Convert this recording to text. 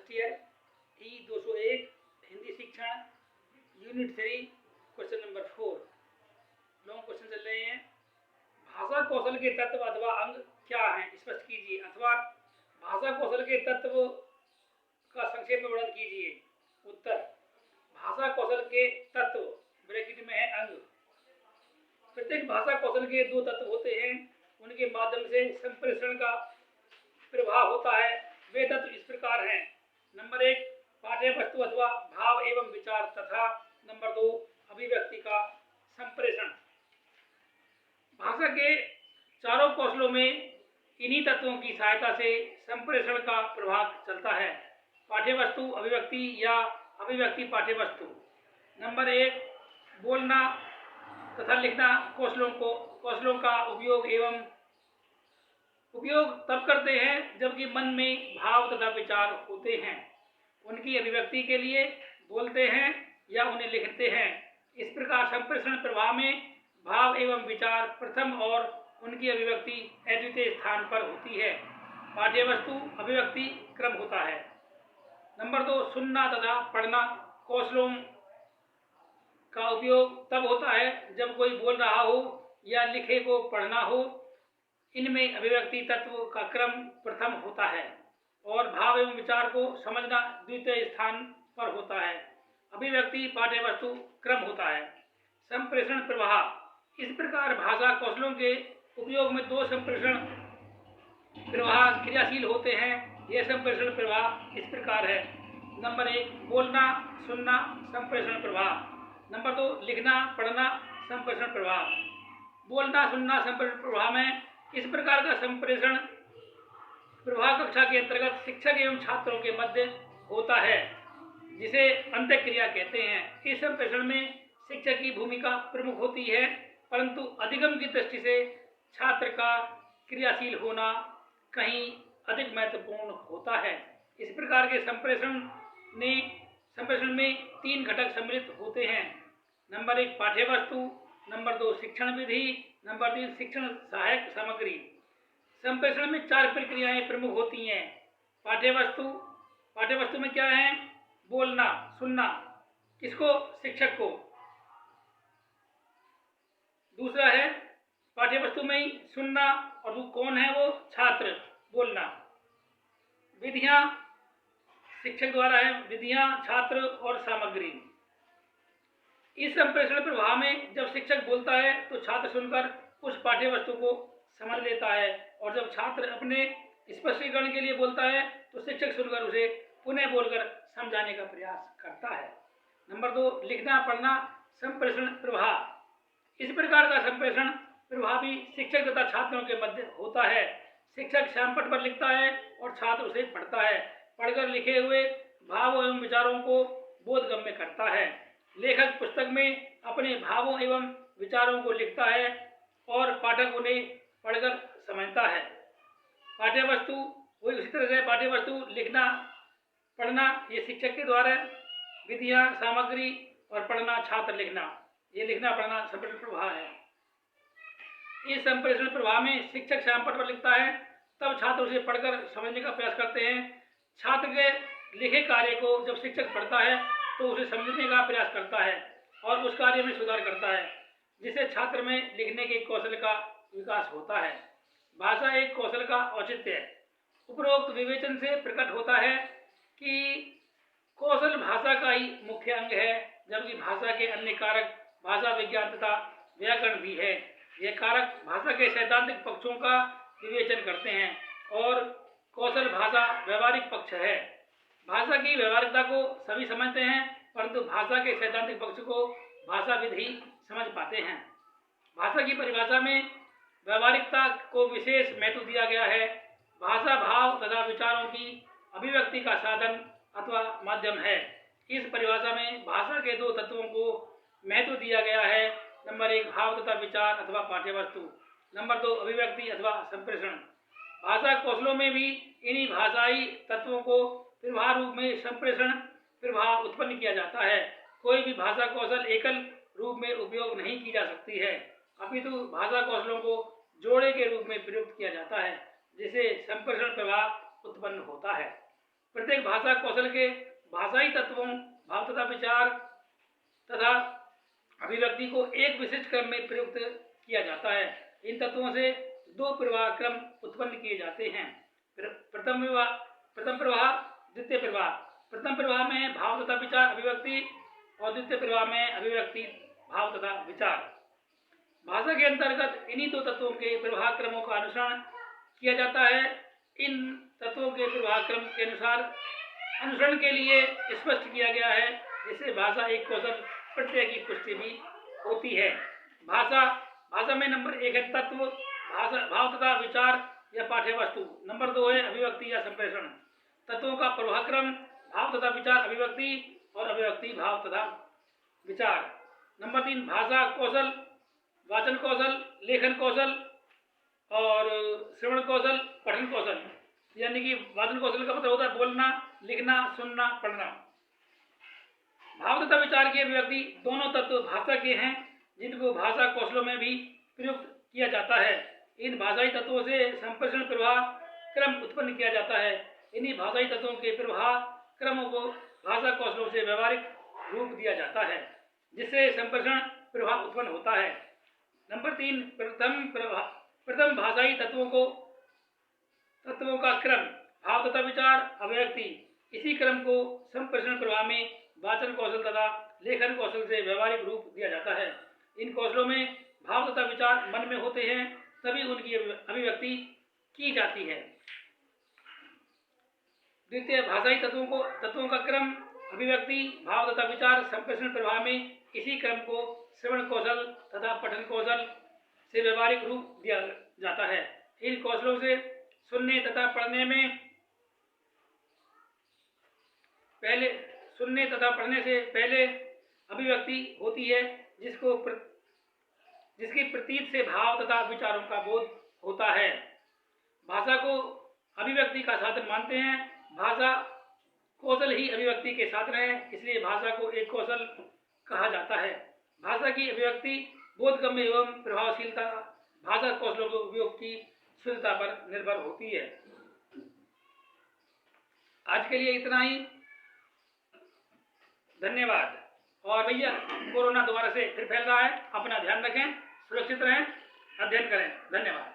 First year E201 Hindi शिक्षण unit 3 question number 4 long question चल रहे हैं। भाषा कौशल के तत्व अथवा अंग क्या हैं, स्पष्ट कीजिए, अथवा भाषा कौशल के तत्व का संक्षेप में वर्णन कीजिए। उत्तर, भाषा कौशल के तत्व ब्रैकेट में है अंग। प्रत्येक भाषा कौशल के दो तत्व होते हैं, उनके माध्यम से संप्रेषण का प्रभाव होता है। वे तत्व इस प्रकार हैं। नंबर 1 पाठ्य वस्तु अथवा भाव एवं विचार तथा नंबर 2 अभिव्यक्ति का संप्रेषण। भाषा के चारों कौशलों में इन्हीं तत्वों की सहायता से संप्रेषण का प्रभाव चलता है। पाठ्य वस्तु अभिव्यक्ति या अभिव्यक्ति पाठ्य वस्तु। नंबर 1 बोलना तथा लिखना कौशलों का उपयोग तब करते हैं जबकि मन में भाव तथा विचार होते हैं। उनकी अभिव्यक्ति के लिए बोलते हैं या उन्हें लिखते हैं। इस प्रकार संप्रेषण प्रवाह में भाव एवं विचार प्रथम और उनकी अभिव्यक्ति अद्वितीय स्थान पर होती है। पाठ्य वस्तु अभिव्यक्ति क्रम होता है। नंबर 2 सुनना तथा पढ़ना कौशलों का उपयोग तब होता है जब कोई बोल रहा हो या लिखे को पढ़ना हो। इनमें अभिव्यक्ति तत्व का क्रम प्रथम होता है और भाव एवं विचार को समझना द्वितीय स्थान पर होता है। अभिव्यक्ति पाठ्य वस्तु क्रम होता है। संप्रेषण प्रवाह। इस प्रकार भाषा कौशलों के उपयोग में दो संप्रेषण प्रवाह क्रियाशील होते हैं। यह संप्रेषण प्रवाह इस प्रकार है। नंबर 1 बोलना सुनना संप्रेषण प्रवाह। नंबर 2 लिखना पढ़ना संप्रेषण प्रवाह। बोलना सुनना संप्रेषण प्रवाह में इस प्रकार का संप्रेषण प्रवाह कक्षा के अंतर्गत शिक्षक एवं छात्रों के मध्य होता है, जिसे अंतःक्रिया कहते हैं। इस संप्रेषण में शिक्षक की भूमिका प्रमुख होती है, परंतु अधिगम की दृष्टि से छात्र का क्रियाशील होना कहीं अधिक महत्वपूर्ण होता है। इस प्रकार के संप्रेषण में 3 घटक सम्मिलित होते हैं। नंबर 1 पाठ्य वस्तु, नंबर 2 शिक्षण विधि, नंबर 3 शिक्षण सहायक सामग्री। संप्रेषण में 4 प्रक्रियाएं प्रमुख होती हैं। पाठ्य वस्तु में क्या है? बोलना सुनना, किसको? शिक्षक को। दूसरा है पाठ्य वस्तु में ही सुनना, और वो कौन है? वो छात्र। बोलना। विधियां शिक्षक द्वारा है, विधियां छात्र और सामग्री। इस संप्रेषण प्रवाह में जब शिक्षक बोलता है तो छात्र सुनकर उस पाठ्य वस्तु को समझ लेता है, और जब छात्र अपने स्पष्टीकरण के लिए बोलता है तो शिक्षक सुनकर उसे पुनः बोलकर समझाने का प्रयास करता है। नंबर 2 लिखना पढ़ना संप्रेषण प्रवाह। इस प्रकार का संप्रेषण प्रवाह भी शिक्षक तथा छात्रों के मध्य होता है। शिक्षक श्यामपट्ट पर लिखता है और छात्र उसे पढ़ता है। पढ़कर लिखे हुए भावों एवं विचारों को बोधगम्य करता है। लेखक पुस्तक में अपने भावों एवं विचारों को लिखता है और पाठक उन्हें पढ़कर समझता है। पाठ्य वस्तु वही उसी तरह से पाठ्य वस्तु लिखना पढ़ना ये शिक्षक के द्वारा, विधियां सामग्री और पढ़ना छात्र लिखना, ये लिखना पढ़ना संप्रेषण प्रवाह है। इस संप्रेषण प्रवाह में शिक्षक श्यामपट्ट पर लिखता है, तब छात्र उसे पढ़कर समझने का प्रयास करते हैं। छात्र के लिखे कार्य को जब शिक्षक पढ़ता है तो उसे समझने का प्रयास करता है और उस कार्य में सुधार करता है, जिससे छात्र में लिखने के कौशल का विकास होता है। भाषा एक कौशल का औचित्य है। उपरोक्त विवेचन से प्रकट होता है कि कौशल भाषा का ही मुख्य अंग है, जबकि भाषा के अन्य कारक भाषा विज्ञान तथा व्याकरण भी है। ये कारक भाषा के सैद्धांतिक पक्षों का विवेचन करते हैं और कौशल भाषा व्यवहारिक पक्ष है। भाषा की व्यवहारिकता को सभी समझते हैं, परंतु भाषा के सैद्धांतिक पक्ष को भाषाविद ही समझ पाते हैं। भाषा की परिभाषा में व्यवहारिकता को विशेष महत्व दिया गया है। भाषा भाव तथा विचारों की अभिव्यक्ति का साधन अथवा माध्यम है। इस परिभाषा में भाषा के 2 तत्वों को महत्व दिया गया है। नंबर 1 भाव तथा विचार अथवा पाठ्य वस्तु, नंबर 2 अभिव्यक्ति अथवा संप्रेषण। भाषा कौशलों में भी इन्हीं भाषाई तत्वों को प्रवाह रूप में संप्रेषण प्रवाह उत्पन्न किया जाता है। कोई भी भाषा कौशल एकल रूप में उपयोग नहीं की जा सकती है, अपितु भाषा कौशलों को जोड़े के रूप में प्रयुक्त किया जाता है, जिसे संप्रेषण प्रवाह उत्पन्न होता है। प्रत्येक भाषा कौशल के भाषाई तत्वों, भाव तथा विचार तथा अभिव्यक्ति को एक विशिष्ट क्रम में प्रयुक्त किया जाता है। इन तत्वों से दो प्रवाह क्रम उत्पन्न किए जाते हैं। प्रथम प्रवाह, द्वितीय प्रवाह। प्रथम प्रवाह में भाव तथा विचार अभिव्यक्ति और द्वितीय प्रवाह में अभिव्यक्ति भाव तथा विचार। भाषा के अंतर्गत इन्हीं दो तत्वों के प्रवाह क्रमों का अनुसरण किया जाता है। इन तत्वों के प्रवाह क्रम के अनुसरण के लिए स्पष्ट किया गया है, जिससे भाषा एक कौशल प्रत्यय की पुष्टि भी होती है। भाषा में नंबर 1 है तत्व, भाव तथा विचार या पाठ्य वस्तु। नंबर 2 है अभिव्यक्ति या संप्रेषण। तत्वों का प्रवाह क्रम, भाव तथा विचार अभिव्यक्ति और अभिव्यक्ति भाव तथा विचार। नंबर 3 भाषा कौशल, वाचन कौशल, लेखन कौशल और श्रवण कौशल, पठन कौशल। यानी कि वाचन कौशल का मतलब होता है बोलना, लिखना, सुनना, पढ़ना। भाव तथा विचार की अभिव्यक्ति दोनों तत्व भाषा के हैं, जिनको भाषा कौशलों में भी प्रयुक्त किया जाता है। इन भाषाई तत्वों से संप्रेषण प्रवाह क्रम उत्पन्न किया जाता है। इन्हीं भाषाई तत्वों के प्रवाह क्रमों को भाषा कौशलों से व्यवहारिक रूप दिया जाता है, जिससे संप्रेषण प्रवाह उत्पन्न होता है। नंबर 3 प्रथम भाषाई तत्वों का क्रम, भाव तथा विचार अभिव्यक्ति। इसी क्रम को संप्रेषण प्रवाह में वाचन कौशल तथा लेखन कौशल से व्यवहारिक रूप दिया जाता है। इन कौशलों में भाव तथा विचार मन में होते हैं, तभी उनकी अभिव्यक्ति की जाती है। द्वितीय भाषाई तत्वों का क्रम, अभिव्यक्ति, भाव तथा विचार संप्रेषण प्रवाह में इसी क्रम को श्रवण कौशल तथा पठन कौशल से व्यवहारिक रूप दिया जाता है। इन कौशलों से सुनने तथा पढ़ने से पहले अभिव्यक्ति होती है, जिसकी प्रतीत से भाव तथा विचारों का बोध होता है। भाषा को अभिव्यक्ति का साधन मानते हैं। भाषा कौशल ही अभिव्यक्ति के साधन है, इसलिए भाषा को एक कौशल कहा जाता है। भाषा की अभिव्यक्ति बोधगम्य एवं प्रभावशीलता भाषा कौशलों के उपयोग की शुद्धता पर निर्भर होती है। आज के लिए इतना ही, धन्यवाद। और भैया, कोरोना दोबारा से फिर फैल रहा है, अपना ध्यान रखें, सुरक्षित रहें, अध्ययन करें। धन्यवाद।